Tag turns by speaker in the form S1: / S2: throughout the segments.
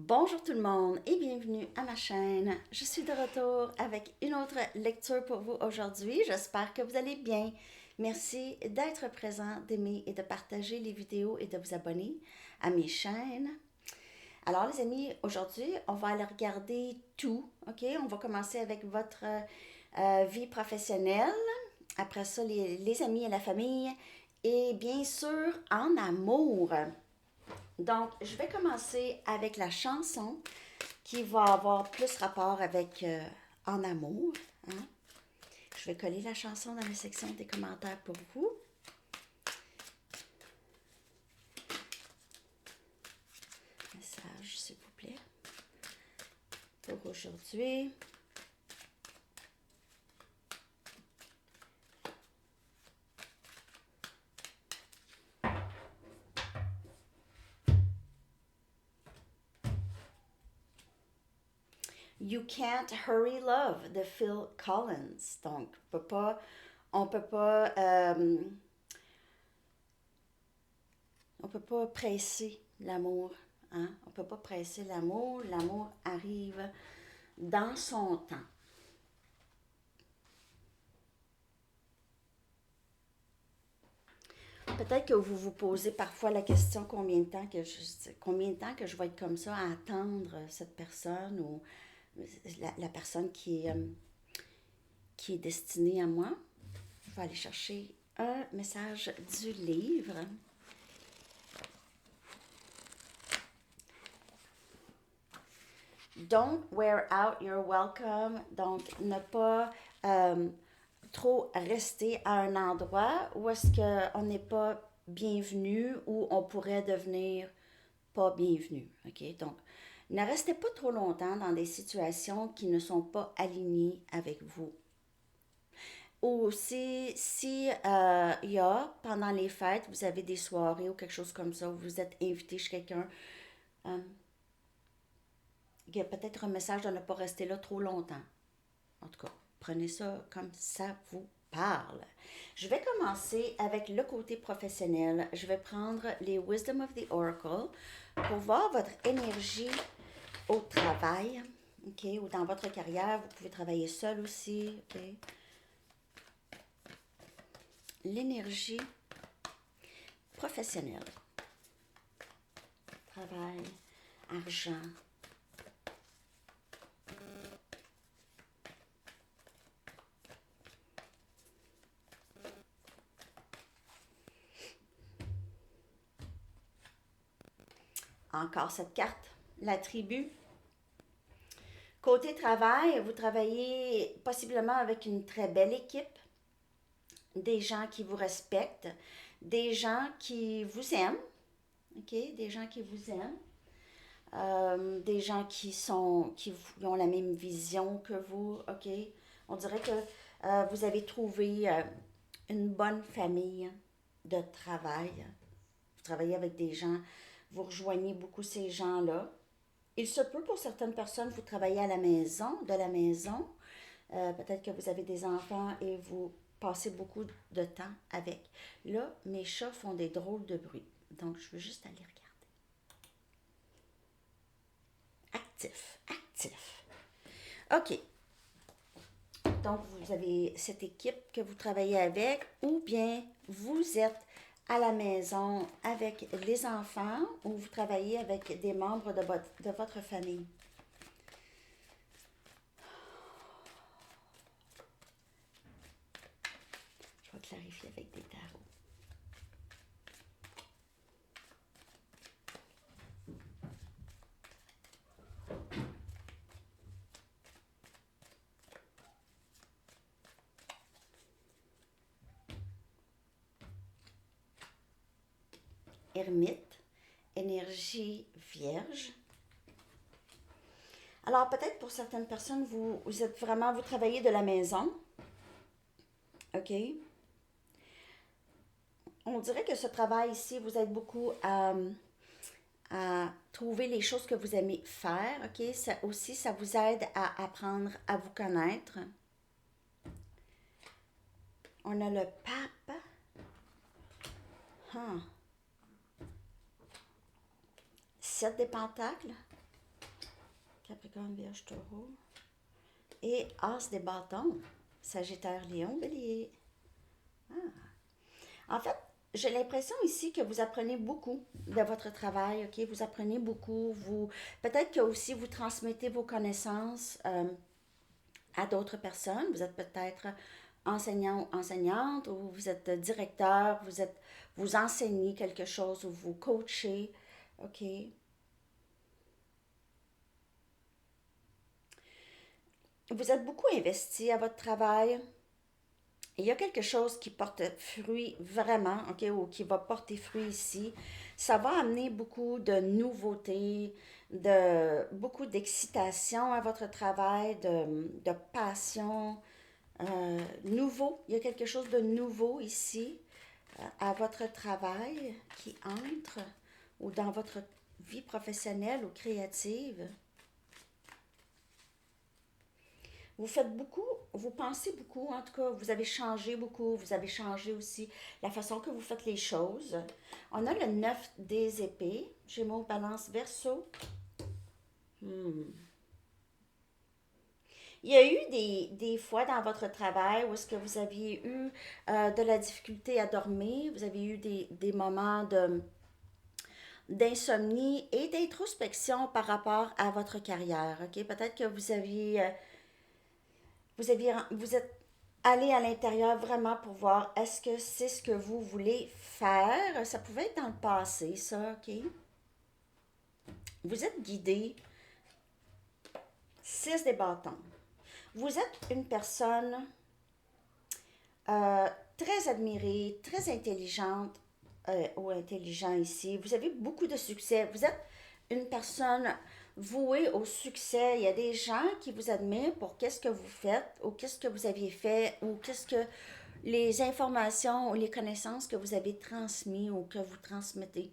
S1: Bonjour tout le monde et bienvenue à ma chaîne. Je suis de retour avec une autre lecture pour vous aujourd'hui. J'espère que vous allez bien. Merci d'être présent, d'aimer et de partager les vidéos et de vous abonner à mes chaînes. Alors les amis, aujourd'hui, on va aller regarder tout, ok? On va commencer avec votre vie professionnelle, après ça les amis et la famille et bien sûr en amour. Donc, je vais commencer avec la chanson qui va avoir plus rapport avec En amour. Hein? Je vais coller la chanson dans la section des commentaires pour vous. Message, s'il vous plaît. Pour aujourd'hui. You Can't Hurry Love de Phil Collins. Donc, on peut pas presser l'amour. Hein? On peut pas presser l'amour. L'amour arrive dans son temps. Peut-être que vous vous posez parfois la question combien de temps que je vais être comme ça à attendre cette personne ou la personne qui est destinée à moi. Je vais aller chercher un message du livre. Don't wear out your welcome. Donc, ne pas trop rester à un endroit où est-ce qu'on n'est pas bienvenu ou on pourrait devenir pas bienvenu. OK? Donc, ne restez pas trop longtemps dans des situations qui ne sont pas alignées avec vous. Ou si il y a, pendant les fêtes, vous avez des soirées ou quelque chose comme ça, où vous êtes invité chez quelqu'un, il y a peut-être un message de ne pas rester là trop longtemps. En tout cas, prenez ça comme ça vous parle. Je vais commencer avec le côté professionnel. Je vais prendre les Wisdom of the Oracle pour voir votre énergie au travail, ok, ou dans votre carrière. Vous pouvez travailler seul aussi, ok. L'énergie professionnelle. Travail, argent. Encore cette carte, la tribu. Côté travail, vous travaillez possiblement avec une très belle équipe, des gens qui vous respectent, des gens qui vous aiment, ok, des gens qui vous aiment, des gens qui ont la même vision que vous, ok. On dirait que vous avez trouvé une bonne famille de travail. Vous travaillez avec des gens, vous rejoignez beaucoup ces gens-là. Il se peut pour certaines personnes, vous travaillez à la maison, de la maison. Peut-être que vous avez des enfants et vous passez beaucoup de temps avec. Là, mes chats font des drôles de bruit. Donc, je veux juste aller regarder. Actif, actif. OK. Donc, vous avez cette équipe que vous travaillez avec ou bien vous êtes à la maison avec les enfants ou vous travaillez avec des membres de votre famille. Je vais clarifier avec des tarots. Ermite, énergie vierge. Alors peut-être pour certaines personnes, vous êtes vraiment, vous travaillez de la maison. OK? On dirait que ce travail ici vous aide beaucoup à trouver les choses que vous aimez faire. OK? Ça aussi, ça vous aide à apprendre à vous connaître. On a le pape. Huh. 7 des pentacles. Capricorne, Vierge, Taureau. Et As des bâtons. Sagittaire, Lion, Bélier. En fait, j'ai l'impression ici que vous apprenez beaucoup de votre travail, ok? Vous apprenez beaucoup. Peut-être que aussi vous transmettez vos connaissances à d'autres personnes. Vous êtes peut-être enseignant ou enseignante, ou vous êtes directeur, vous enseignez quelque chose, ou vous coachez, ok? Vous êtes beaucoup investi à votre travail. Il y a quelque chose qui porte fruit vraiment, ok, ou qui va porter fruit ici. Ça va amener beaucoup de nouveautés, beaucoup d'excitation à votre travail, de passion, nouveau. Il y a quelque chose de nouveau ici à votre travail qui entre ou dans votre vie professionnelle ou créative. Vous faites beaucoup, vous pensez beaucoup, en tout cas, vous avez changé beaucoup, vous avez changé aussi la façon que vous faites les choses. On a le 9 des épées, Gémeaux, Balance, Verseau. Hmm. Il y a eu des fois dans votre travail où est-ce que vous aviez eu de la difficulté à dormir, vous avez eu des moments d'insomnie et d'introspection par rapport à votre carrière. Ok, peut-être que vous êtes allé à l'intérieur vraiment pour voir est-ce que c'est ce que vous voulez faire. Ça pouvait être dans le passé, ça, ok. Vous êtes guidé. 6 des bâtons. Vous êtes une personne très admirée, très intelligente ou intelligent ici. Vous avez beaucoup de succès. Vous êtes une personne vouée au succès. Il y a des gens qui vous admirent pour qu'est-ce que vous faites ou qu'est-ce que vous aviez fait ou qu'est-ce que les informations ou les connaissances que vous avez transmises ou que vous transmettez.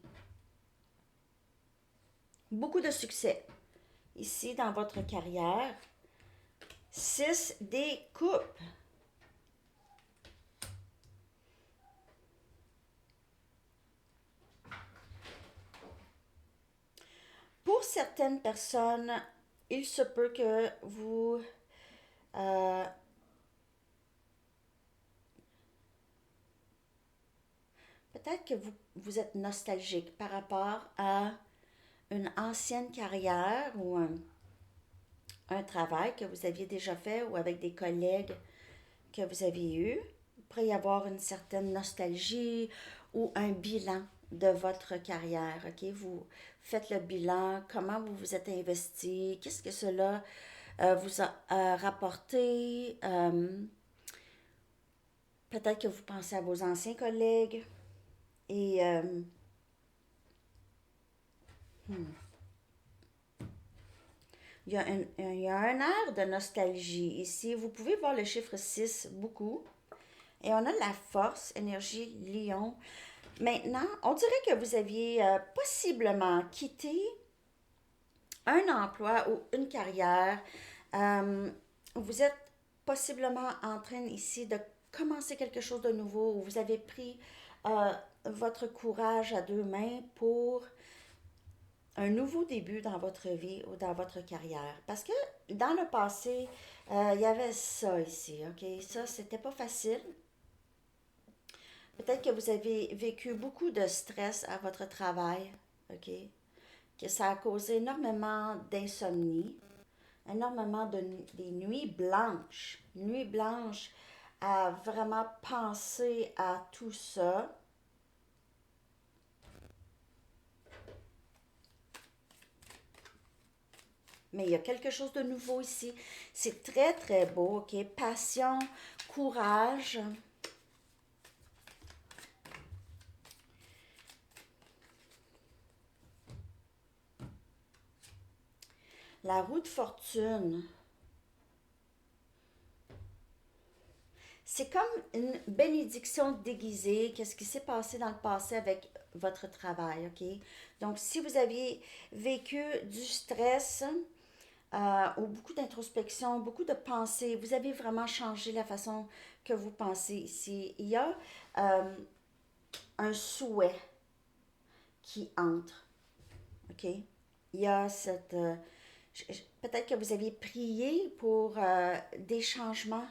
S1: Beaucoup de succès ici dans votre carrière. 6 des coupes. Pour certaines personnes, il se peut que euh, peut-être que vous êtes nostalgique par rapport à une ancienne carrière ou un travail que vous aviez déjà fait ou avec des collègues que vous aviez eus. Il pourrait y avoir une certaine nostalgie ou un bilan de votre carrière. Ok, vous faites le bilan, comment vous vous êtes investi, qu'est-ce que cela vous a rapporté. Peut-être que vous pensez à vos anciens collègues et hmm, il y a un air de nostalgie ici. Vous pouvez voir le chiffre 6 beaucoup. Et on a la force, énergie, lion. Maintenant, on dirait que vous aviez possiblement quitté un emploi ou une carrière. Euh, vous êtes possiblement en train ici de commencer quelque chose de nouveau ou vous avez pris euh, votre courage à deux mains pour un nouveau début dans votre vie ou dans votre carrière. Parce que dans le passé, il y avait ça ici, ok? Ça, c'était pas facile. Peut-être que vous avez vécu beaucoup de stress à votre travail, ok? Que ça a causé énormément d'insomnie, énormément des nuits blanches à vraiment penser à tout ça. Mais il y a quelque chose de nouveau ici. C'est très, très beau, ok? Passion, courage. La roue de fortune. C'est comme une bénédiction déguisée. Qu'est-ce qui s'est passé dans le passé avec votre travail, ok? Donc, si vous aviez vécu du stress ou beaucoup d'introspection, beaucoup de pensées, vous avez vraiment changé la façon que vous pensez ici. Il y a euh, un souhait qui entre, ok? Il y a cette Peut-être que vous aviez prié pour des changements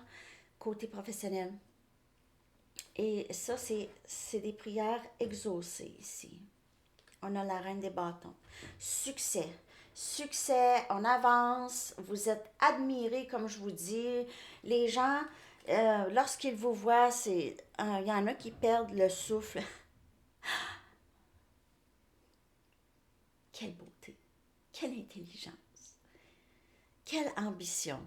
S1: côté professionnel. Et ça, c'est des prières exaucées ici. On a la reine des bâtons. Succès. Succès, on avance, vous êtes admirés, comme je vous dis. Les gens, lorsqu'ils vous voient, il y en a qui perdent le souffle. Quelle beauté, quelle intelligence, quelle ambition.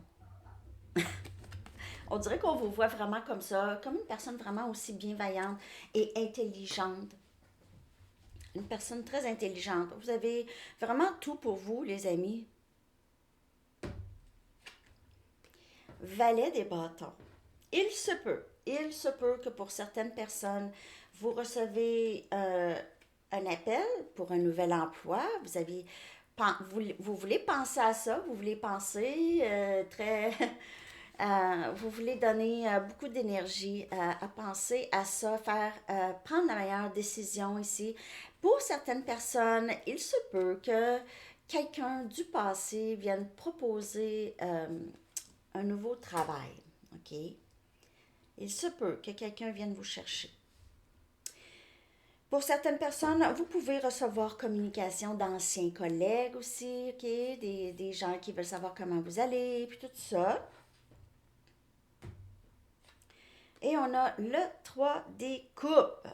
S1: On dirait qu'on vous voit vraiment comme ça, comme une personne vraiment aussi bienveillante et intelligente. Une personne très intelligente. Vous avez vraiment tout pour vous, les amis. Valet des bâtons. Il se peut que pour certaines personnes, vous recevez un appel pour un nouvel emploi. Vous voulez penser à ça, vous voulez penser très vous voulez donner beaucoup d'énergie à penser à ça, prendre la meilleure décision ici. Pour certaines personnes, il se peut que quelqu'un du passé vienne proposer un nouveau travail. OK? Il se peut que quelqu'un vienne vous chercher. Pour certaines personnes, vous pouvez recevoir communication d'anciens collègues aussi, OK? Des gens qui veulent savoir comment vous allez, puis tout ça. Et on a le 3 des coupes.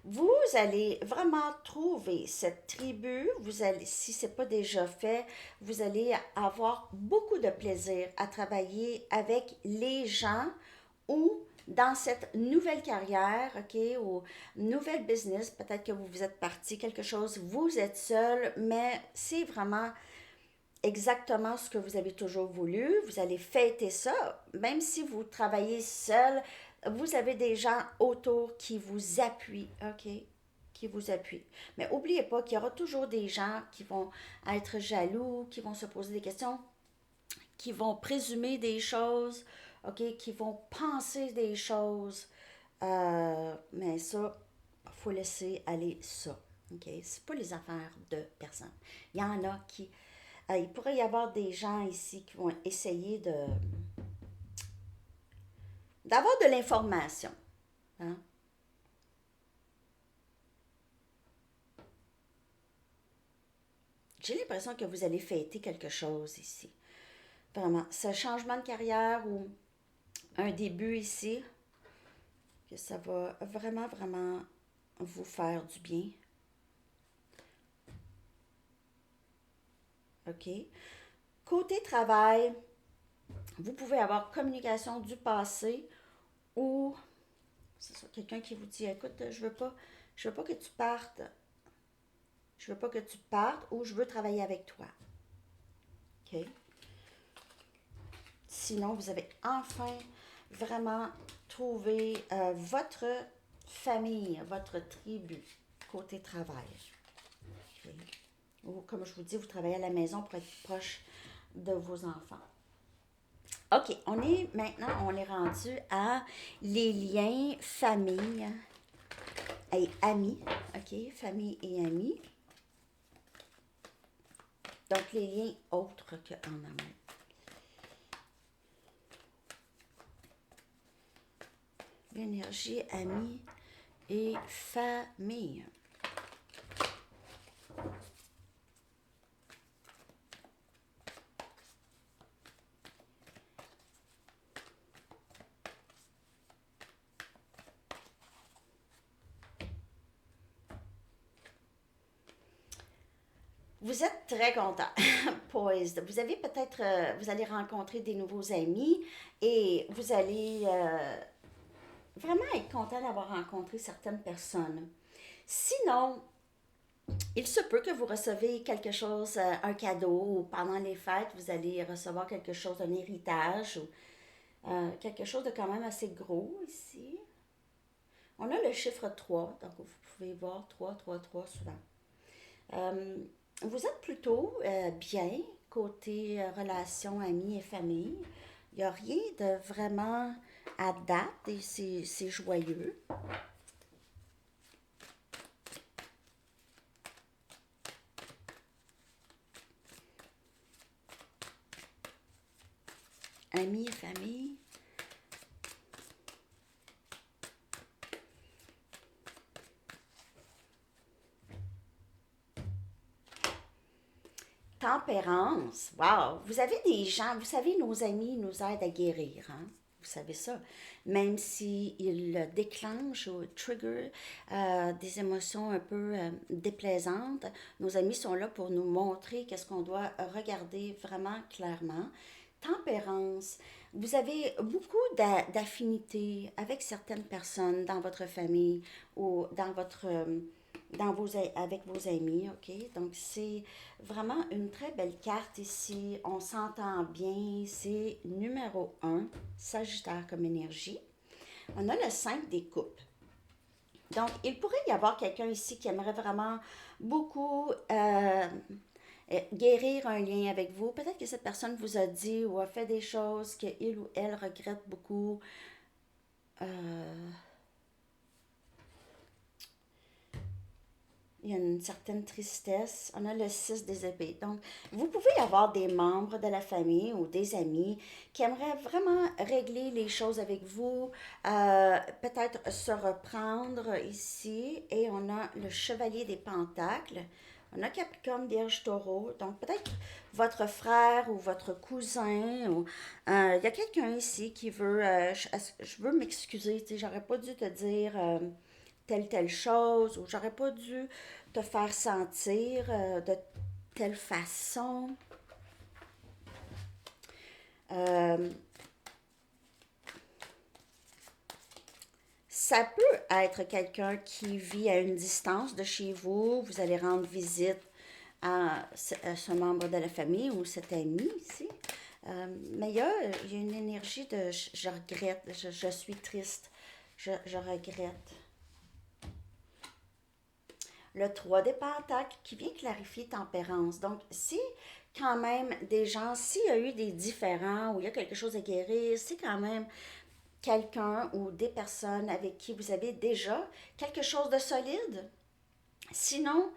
S1: Vous allez vraiment trouver cette tribu, si ce n'est pas déjà fait, vous allez avoir beaucoup de plaisir à travailler avec les gens ou dans cette nouvelle carrière, OK, ou nouvelle business, peut-être que vous êtes parti quelque chose, vous êtes seul, mais c'est vraiment exactement ce que vous avez toujours voulu. Vous allez fêter ça, même si vous travaillez seul, vous avez des gens autour qui vous appuient, OK? Qui vous appuient. Mais n'oubliez pas qu'il y aura toujours des gens qui vont être jaloux, qui vont se poser des questions, qui vont présumer des choses, OK? Qui vont penser des choses. Mais ça, il faut laisser aller ça. OK? C'est pas les affaires de personne. Il y en a qui. Il pourrait y avoir des gens ici qui vont essayer d'avoir de l'information. Hein? J'ai l'impression que vous allez fêter quelque chose ici. Vraiment, ce changement de carrière ou un début ici, que ça va vraiment, vraiment vous faire du bien. OK? Côté travail, vous pouvez avoir communication du passé ou c'est ça, quelqu'un qui vous dit écoute, je veux pas que tu partes. Je veux pas que tu partes ou je veux travailler avec toi. OK? Sinon, vous avez enfin vraiment trouvé votre famille, votre tribu côté travail. Okay. Ou comme je vous dis, vous travaillez à la maison pour être proche de vos enfants. OK, on est rendu à les liens famille et amis. OK, famille et amis. Donc, les liens autres qu'en amour. L'énergie, amis et famille. Vous êtes très content, poised. Vous avez peut-être, vous allez rencontrer des nouveaux amis et vous allez vraiment être content d'avoir rencontré certaines personnes. Sinon, il se peut que vous recevez quelque chose, un cadeau, ou pendant les fêtes, vous allez recevoir quelque chose, un héritage, ou quelque chose de quand même assez gros ici. On a le chiffre 3, donc vous pouvez voir 3, 3, 3 souvent. Euh, vous êtes plutôt bien côté relations, amis et famille. Il n'y a rien de vraiment à date et c'est joyeux. Amis, famille. Tempérance. Wow! Vous avez des gens, vous savez, nos amis nous aident à guérir, hein? Vous savez ça. Même s'ils déclenchent ou trigger des émotions un peu déplaisantes, nos amis sont là pour nous montrer qu'est-ce qu'on doit regarder vraiment clairement. Tempérance. Vous avez beaucoup d'affinités avec certaines personnes dans votre famille ou dans avec vos amis, OK? Donc, c'est vraiment une très belle carte ici. On s'entend bien. C'est numéro un, Sagittaire comme énergie. On a le 5 des coupes. Donc, il pourrait y avoir quelqu'un ici qui aimerait vraiment beaucoup guérir un lien avec vous. Peut-être que cette personne vous a dit ou a fait des choses qu'il ou elle regrette beaucoup. Euh, il y a une certaine tristesse. On a le 6 des épées. Donc, vous pouvez avoir des membres de la famille ou des amis qui aimeraient vraiment régler les choses avec vous, peut-être se reprendre ici. Et on a le chevalier des pentacles. On a Capricorne, Vierge, Taureau. Donc, peut-être votre frère ou votre cousin. Ou, il y a quelqu'un ici qui veut... je veux m'excuser. Tu sais, j'aurais pas dû te dire telle chose. Ou j'aurais pas dû te faire sentir de telle façon. Euh, Ça peut être quelqu'un qui vit à une distance de chez vous. Vous allez rendre visite à ce membre de la famille ou cet ami ici. Mais il y a une énergie de je regrette, je suis triste, je regrette. Le 3 des pentacles qui vient clarifier tempérance. Donc, si quand même des gens, s'il y a eu des différends ou il y a quelque chose à guérir, c'est quand même quelqu'un ou des personnes avec qui vous avez déjà quelque chose de solide. Sinon,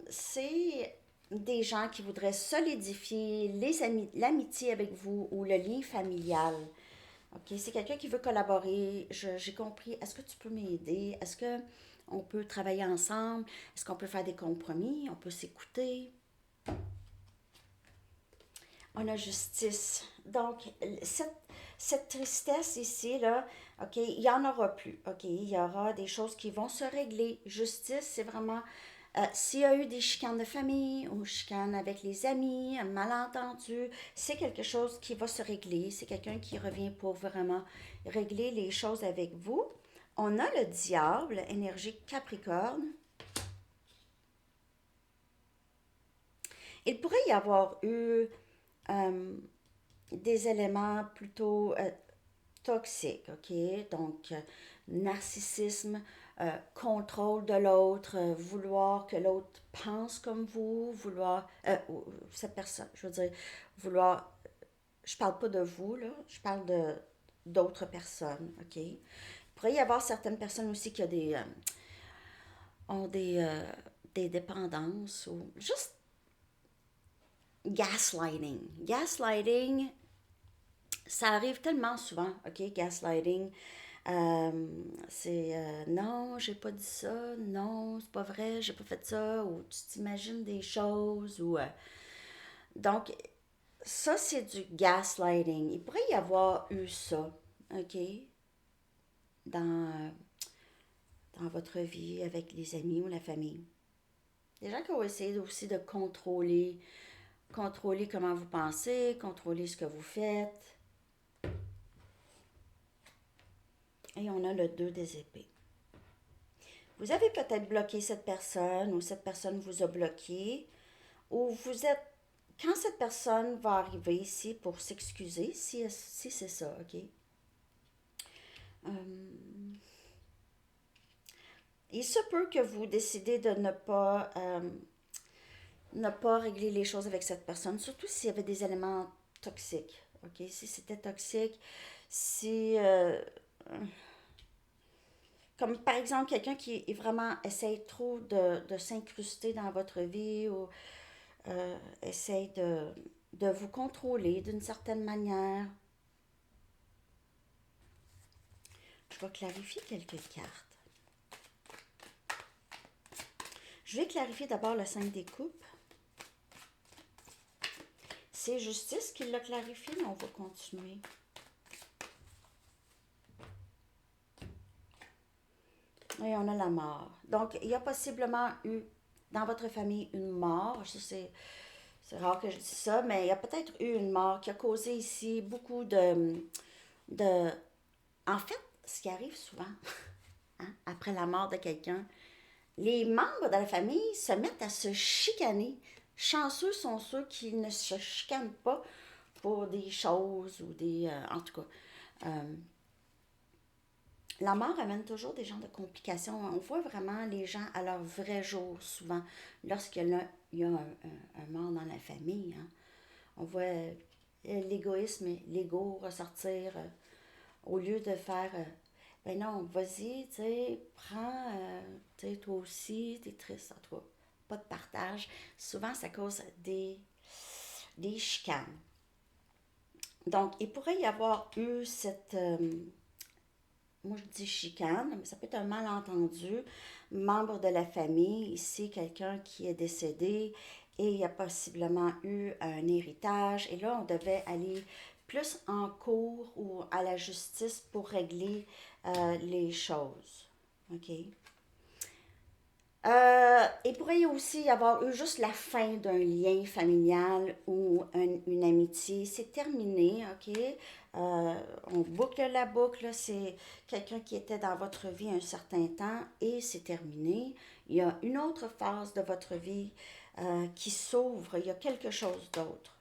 S1: c'est des gens qui voudraient solidifier les amis, l'amitié avec vous ou le lien familial. OK, c'est quelqu'un qui veut collaborer. J'ai compris. Est-ce que tu peux m'aider? Est-ce que on peut travailler ensemble? Est-ce qu'on peut faire des compromis? On peut s'écouter? On a justice. Donc, cette tristesse ici, là, OK, il n'y en aura plus. OK, il y aura des choses qui vont se régler. Justice, c'est vraiment s'il y a eu des chicanes de famille ou chicanes avec les amis, un malentendu, c'est quelque chose qui va se régler. C'est quelqu'un qui revient pour vraiment régler les choses avec vous. On a le diable, énergie Capricorne. Il pourrait y avoir eu euh, des éléments plutôt toxiques, OK? Donc, narcissisme, contrôle de l'autre, vouloir que l'autre pense comme vous, vouloir, cette personne, je veux dire, vouloir, je parle pas de vous, là, je parle de d'autres personnes, OK? Il pourrait y avoir certaines personnes aussi qui ont des dépendances ou juste gaslighting. Gaslighting, ça arrive tellement souvent, OK? Gaslighting, c'est non, j'ai pas dit ça, non, c'est pas vrai, j'ai pas fait ça, ou tu t'imagines des choses, ou. Donc, ça, c'est du gaslighting. Il pourrait y avoir eu ça, OK? Dans, dans votre vie avec les amis ou la famille. Des gens qui ont essayé aussi de contrôler comment vous pensez, contrôler ce que vous faites. Et on a le 2 des épées. Vous avez peut-être bloqué cette personne ou cette personne vous a bloqué ou vous êtes quand cette personne va arriver ici pour s'excuser, si c'est ça, OK? Euh, il se peut que vous décidez de ne pas régler les choses avec cette personne, surtout s'il y avait des éléments toxiques, OK? Si c'était toxique, si... comme par exemple quelqu'un qui est vraiment essaye trop de s'incruster dans votre vie ou essaye de vous contrôler d'une certaine manière. Je vais clarifier quelques cartes. Je vais clarifier d'abord le 5 des coupes. C'est Justice qui l'a clarifié, mais on va continuer. Et on a la mort. Donc, il y a possiblement eu dans votre famille une mort. C'est rare que je dise ça, mais il y a peut-être eu une mort qui a causé ici beaucoup de... En fait, ce qui arrive souvent, hein, après la mort de quelqu'un, les membres de la famille se mettent à se chicaner. Chanceux sont ceux qui ne se chicanent pas pour des choses ou des... en tout cas, la mort amène toujours des genres de complications. On voit vraiment les gens à leur vrai jour, souvent, lorsqu'il y a un mort dans la famille. Hein. On voit l'égoïsme et l'ego ressortir au lieu de faire ben non, vas-y, tu sais, prends, tu sais, toi aussi, t'es triste, en tout cas, pas de partage. Souvent, ça cause des chicanes. Donc, il pourrait y avoir eu cette, moi je dis chicane, mais ça peut être un malentendu, membre de la famille, ici quelqu'un qui est décédé et il y a possiblement eu un héritage et là on devait aller plus en cours ou à la justice pour régler les choses. OK? Il pourrait aussi y avoir eu juste la fin d'un lien familial ou une amitié. C'est terminé, OK? On boucle la boucle. C'est quelqu'un qui était dans votre vie un certain temps et c'est terminé. Il y a une autre phase de votre vie qui s'ouvre. Il y a quelque chose d'autre.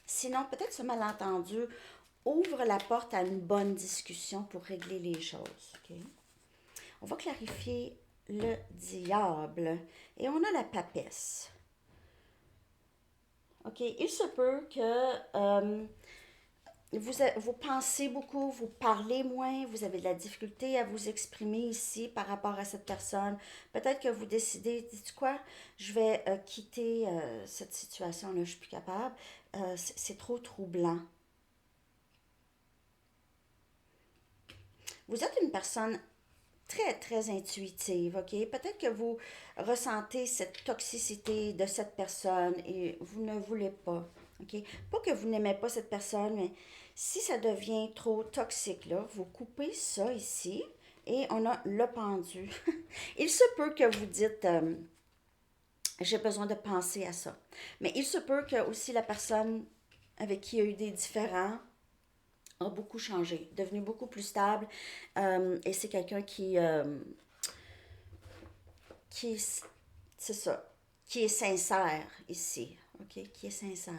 S1: Sinon, peut-être ce malentendu ouvre la porte à une bonne discussion pour régler les choses. OK? On va clarifier le diable. Et on a la papesse. OK? Il se peut que vous pensez beaucoup, vous parlez moins, vous avez de la difficulté à vous exprimer ici par rapport à cette personne. Peut-être que vous décidez, dis-tu quoi, je vais quitter cette situation-là, je suis plus capable. C'est trop troublant. Vous êtes une personne très, très intuitive, OK? Peut-être que vous ressentez cette toxicité de cette personne et vous ne voulez pas, OK? Pas que vous n'aimez pas cette personne, mais si ça devient trop toxique, là, vous coupez ça ici et on a le pendu. Il se peut que vous dites, j'ai besoin de penser à ça. Mais il se peut que aussi la personne avec qui il y a eu des différends a beaucoup changé, devenu beaucoup plus stable. Et c'est quelqu'un qui c'est ça, qui est sincère ici, ok, qui est sincère.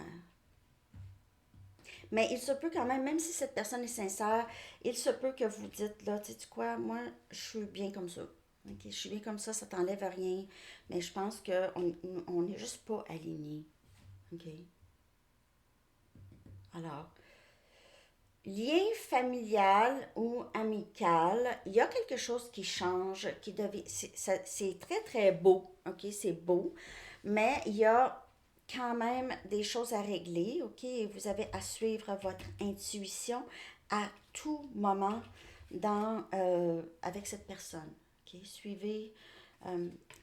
S1: Mais il se peut quand même, même si cette personne est sincère, il se peut que vous dites, là, tu sais quoi, moi, je suis bien comme ça. Ok, je suis bien comme ça t'enlève rien. Mais je pense qu'on n'est juste pas alignés. Ok. Alors, lien familial ou amical, il y a quelque chose qui change, qui devient, c'est très très beau, ok, c'est beau, mais il y a quand même des choses à régler, ok, et vous avez à suivre votre intuition à tout moment avec cette personne, ok, suivez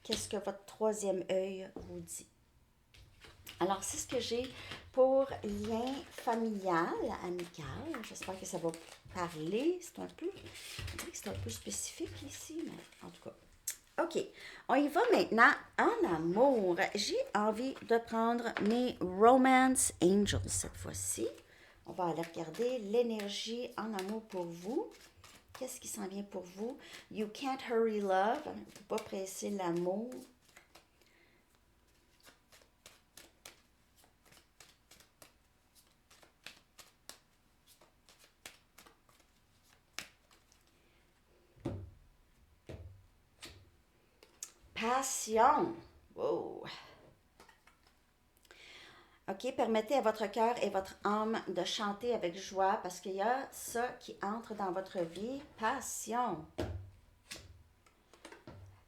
S1: qu'est-ce que votre troisième œil vous dit. Alors, c'est ce que j'ai pour lien familial, amical. J'espère que ça va parler. C'est un peu spécifique ici, mais en tout cas. OK, on y va maintenant en amour. J'ai envie de prendre mes Romance Angels cette fois-ci. On va aller regarder l'énergie en amour pour vous. Qu'est-ce qui s'en vient pour vous? You can't hurry love. Il ne faut pas presser l'amour. Passion. Wow. OK, permettez à votre cœur et votre âme de chanter avec joie parce qu'il y a ça qui entre dans votre vie. Passion.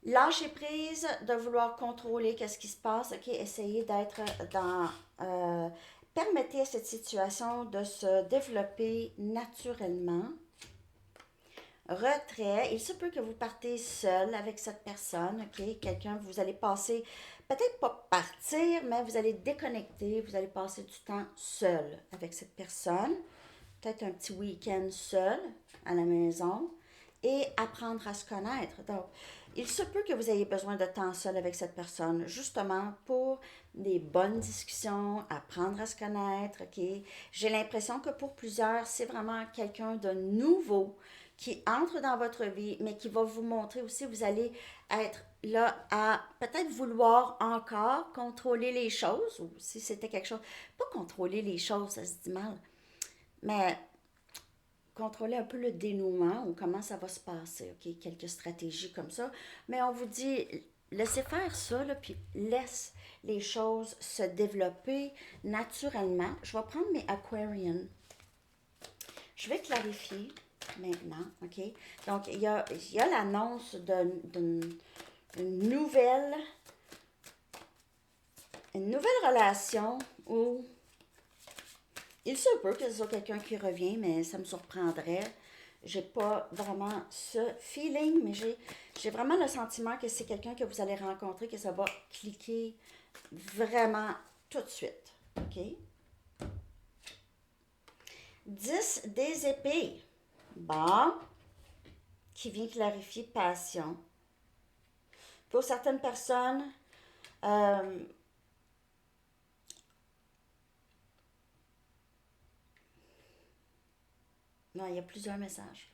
S1: Lâchez prise de vouloir contrôler qu'est-ce qui se passe, ok? Essayez d'être dans... permettez à cette situation de se développer naturellement. Retrait, il se peut que vous partez seul avec cette personne, ok? Quelqu'un, vous allez passer, peut-être pas partir, mais vous allez déconnecter, vous allez passer du temps seul avec cette personne. Peut-être un petit week-end seul à la maison et apprendre à se connaître. Donc, il se peut que vous ayez besoin de temps seul avec cette personne, justement pour des bonnes discussions, apprendre à se connaître, ok? J'ai l'impression que pour plusieurs, c'est vraiment quelqu'un de nouveau qui entre dans votre vie, mais qui va vous montrer aussi, vous allez être là à peut-être vouloir encore contrôler les choses, ou si c'était quelque chose, pas contrôler les choses, ça se dit mal, mais contrôler un peu le dénouement ou comment ça va se passer, ok? Quelques stratégies comme ça. Mais on vous dit, laissez faire ça, là, puis laisse les choses se développer naturellement. Je vais prendre mes Aquarian. Je vais clarifier maintenant, ok? Donc, il y a l'annonce d'une nouvelle, une nouvelle relation où il se peut que ce soit quelqu'un qui revient, mais ça me surprendrait. J'ai pas vraiment ce feeling, mais j'ai vraiment le sentiment que c'est quelqu'un que vous allez rencontrer, que ça va cliquer vraiment tout de suite. OK? 10 des épées. Bon, qui vient clarifier passion. Pour certaines personnes, euh, non, il y a plusieurs messages.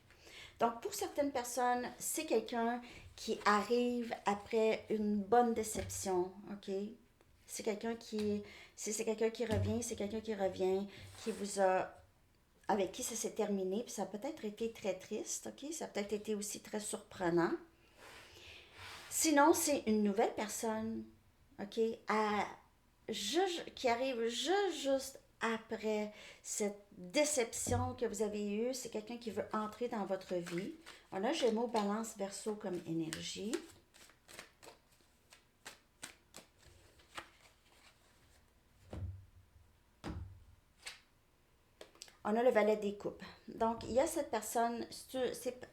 S1: Donc, pour certaines personnes, c'est quelqu'un qui arrive après une bonne déception, OK? C'est quelqu'un qui, si c'est quelqu'un qui revient, c'est quelqu'un qui revient, qui vous a, avec qui ça s'est terminé, puis ça a peut-être été très triste, OK? Ça a peut-être été aussi très surprenant. Sinon, c'est une nouvelle personne, OK? Qui arrive juste après cette déception que vous avez eue. C'est quelqu'un qui veut entrer dans votre vie. On a Gémeaux, Balance, Verseau comme énergie. On a le valet des coupes. Donc, il y a cette personne,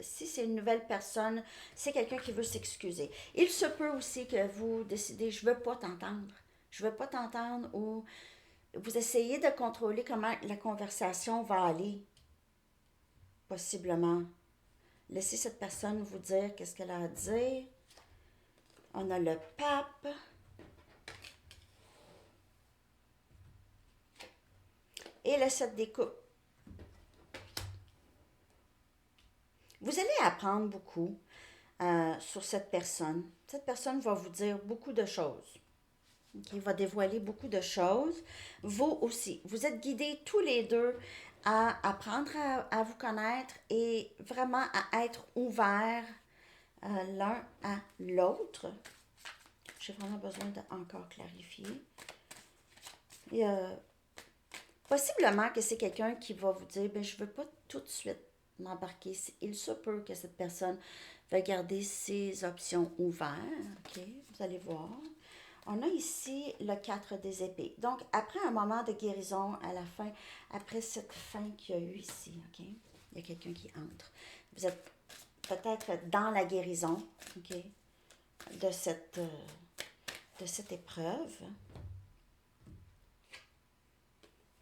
S1: si c'est une nouvelle personne, c'est quelqu'un qui veut s'excuser. Il se peut aussi que vous décidez, je ne veux pas t'entendre. Je ne veux pas t'entendre, ou vous essayez de contrôler comment la conversation va aller, possiblement. Laissez cette personne vous dire qu'est-ce qu'elle a à dire. On a le pape. Et le 7 des coupes. Vous allez apprendre beaucoup sur cette personne. Cette personne va vous dire beaucoup de choses. Okay? Va dévoiler beaucoup de choses. Vous aussi. Vous êtes guidés tous les deux à apprendre à vous connaître et vraiment à être ouverts l'un à l'autre. J'ai vraiment besoin d'encore clarifier. Et, possiblement que c'est quelqu'un qui va vous dire, ben, je ne veux pas tout de suite m'embarquer. Il se peut que cette personne va garder ses options ouvertes. OK, vous allez voir. On a ici le 4 des épées. Donc, après un moment de guérison à la fin, après cette fin qu'il y a eu ici, OK, il y a quelqu'un qui entre. Vous êtes peut-être dans la guérison, OK, de cette épreuve.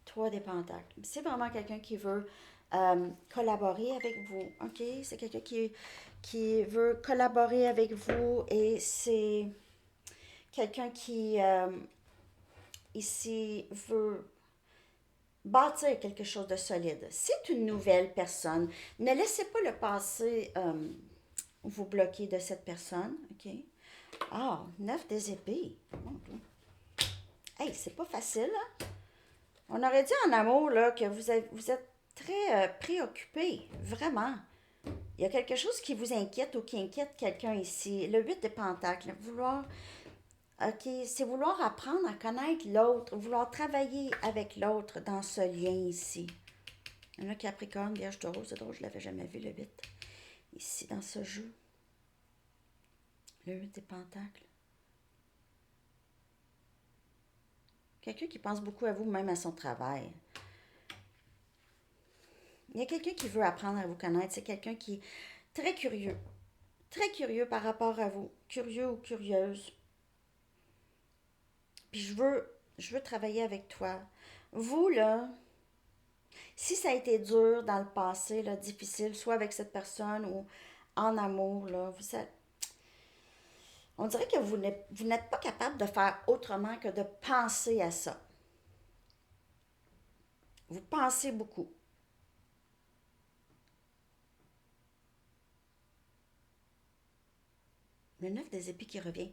S1: 3 des pentacles. C'est vraiment quelqu'un qui veut collaborer avec vous. OK? C'est quelqu'un qui veut collaborer avec vous et c'est quelqu'un qui, ici, veut bâtir quelque chose de solide. C'est une nouvelle personne. Ne laissez pas le passé vous bloquer de cette personne. OK? Ah, 9 des épées. Okay. Hey, c'est pas facile, hein? On aurait dit en amour là, que vous êtes très préoccupé, vraiment. Il y a quelque chose qui vous inquiète ou qui inquiète quelqu'un ici. Le 8 de Pentacles, c'est vouloir apprendre à connaître l'autre, vouloir travailler avec l'autre dans ce lien ici. Il y en a Capricorne, Vierge, Taureau, c'est drôle, je ne l'avais jamais vu le 8 ici dans ce jeu. Le 8 des pentacles. Quelqu'un qui pense beaucoup à vous, même à son travail. Il y a quelqu'un qui veut apprendre à vous connaître. C'est quelqu'un qui est très curieux. Très curieux par rapport à vous. Curieux ou curieuse. Puis je veux travailler avec toi. Vous, là, si ça a été dur dans le passé, là, difficile, soit avec cette personne ou en amour, là, on dirait que vous n'êtes pas capable de faire autrement que de penser à ça. Vous pensez beaucoup. Le 9 des épées qui revient.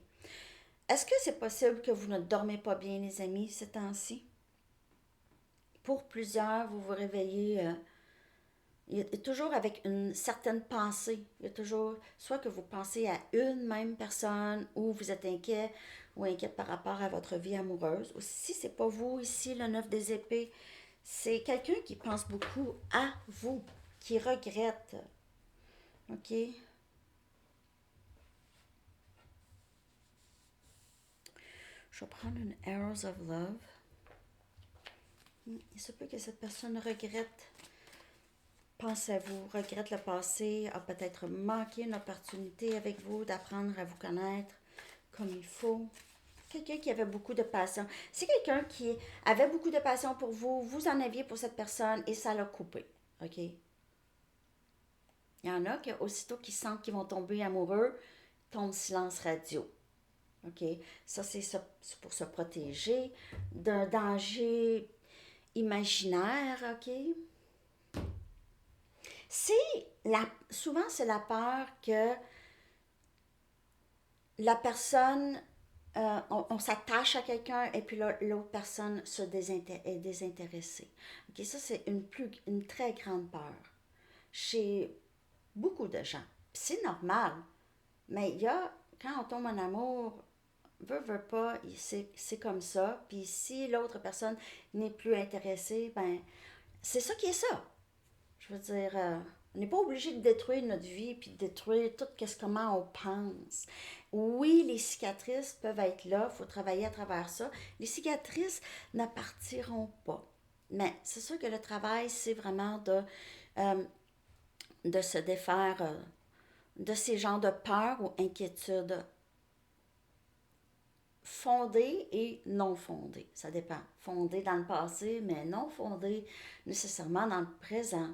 S1: Est-ce que c'est possible que vous ne dormez pas bien, les amis, ces temps-ci? Pour plusieurs, vous vous réveillez il y a toujours avec une certaine pensée. Il y a toujours, soit que vous pensez à une même personne, ou vous êtes inquiet ou inquiète par rapport à votre vie amoureuse. Ou si c'est pas vous ici, le 9 des épées, c'est quelqu'un qui pense beaucoup à vous, qui regrette. OK? Je vais prendre une Arrows of Love. Il se peut que cette personne regrette, pense à vous, regrette le passé, a peut-être manqué une opportunité avec vous d'apprendre à vous connaître comme il faut. Quelqu'un qui avait beaucoup de passion. C'est quelqu'un qui avait beaucoup de passion pour vous, vous en aviez pour cette personne et ça l'a coupé. OK? Il y en a qui, aussitôt qu'ils sentent qu'ils vont tomber amoureux, tombent silence radio. OK? Ça, c'est pour se protéger d'un danger imaginaire. OK? Souvent, c'est la peur que la personne, on s'attache à quelqu'un et puis l'autre personne est désintéressée. Ok, ça, c'est une très grande peur chez beaucoup de gens. Puis c'est normal, mais quand on tombe en amour, veut pas, c'est comme ça. Puis si l'autre personne n'est plus intéressée, ben, c'est ça qui est ça. Je veux dire, on n'est pas obligé de détruire notre vie puis de détruire tout comment on pense. Oui, les cicatrices peuvent être là, il faut travailler à travers ça. Les cicatrices ne partiront pas. Mais c'est sûr que le travail, c'est vraiment euh, de se défaire de ces genres de peurs ou inquiétudes fondées et non fondées. Ça dépend. Fondées dans le passé, mais non fondées nécessairement dans le présent.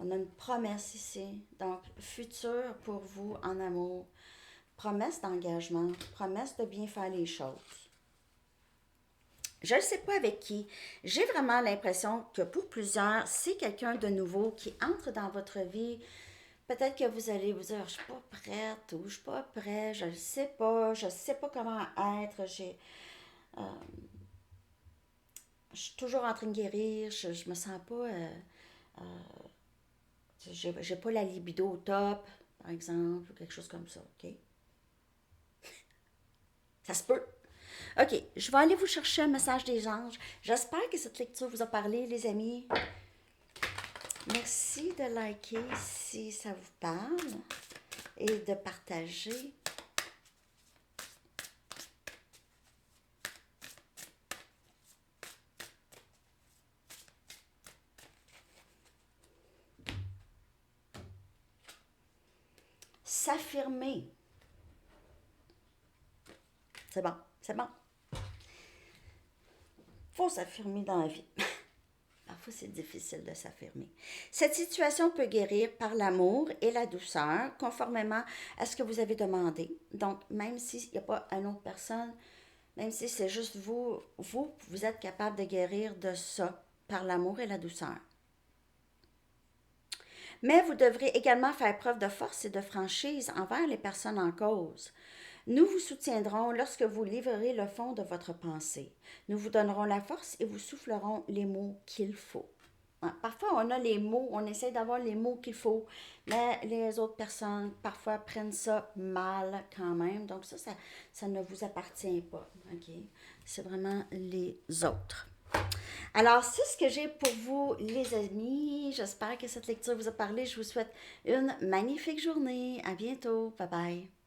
S1: On a une promesse ici. Donc, futur pour vous en amour. Promesse d'engagement. Promesse de bien faire les choses. Je ne sais pas avec qui. J'ai vraiment l'impression que pour plusieurs, c'est quelqu'un de nouveau qui entre dans votre vie. Peut-être que vous allez vous dire, je suis pas prête ou je suis pas prêt, je ne sais pas comment être, euh, je suis toujours en train de guérir, je me sens pas j'ai pas la libido au top, par exemple, ou quelque chose comme ça, OK? Ça se peut. OK, je vais aller vous chercher un message des anges. J'espère que cette lecture vous a parlé, les amis. Merci de liker si ça vous parle et de partager. S'affirmer. C'est bon, c'est bon. Faut s'affirmer dans la vie. Parfois, c'est difficile de s'affirmer. Cette situation peut guérir par l'amour et la douceur, conformément à ce que vous avez demandé. Donc, même s'il n'y a pas une autre personne, même si c'est juste vous êtes capable de guérir de ça par l'amour et la douceur. Mais vous devrez également faire preuve de force et de franchise envers les personnes en cause. Nous vous soutiendrons lorsque vous livrerez le fond de votre pensée. Nous vous donnerons la force et vous soufflerons les mots qu'il faut. Parfois, on a les mots, on essaie d'avoir les mots qu'il faut, mais les autres personnes, parfois, prennent ça mal quand même. Donc ça ne vous appartient pas. OK? C'est vraiment les autres. Alors, c'est ce que j'ai pour vous, les amis. J'espère que cette lecture vous a parlé. Je vous souhaite une magnifique journée. À bientôt. Bye bye.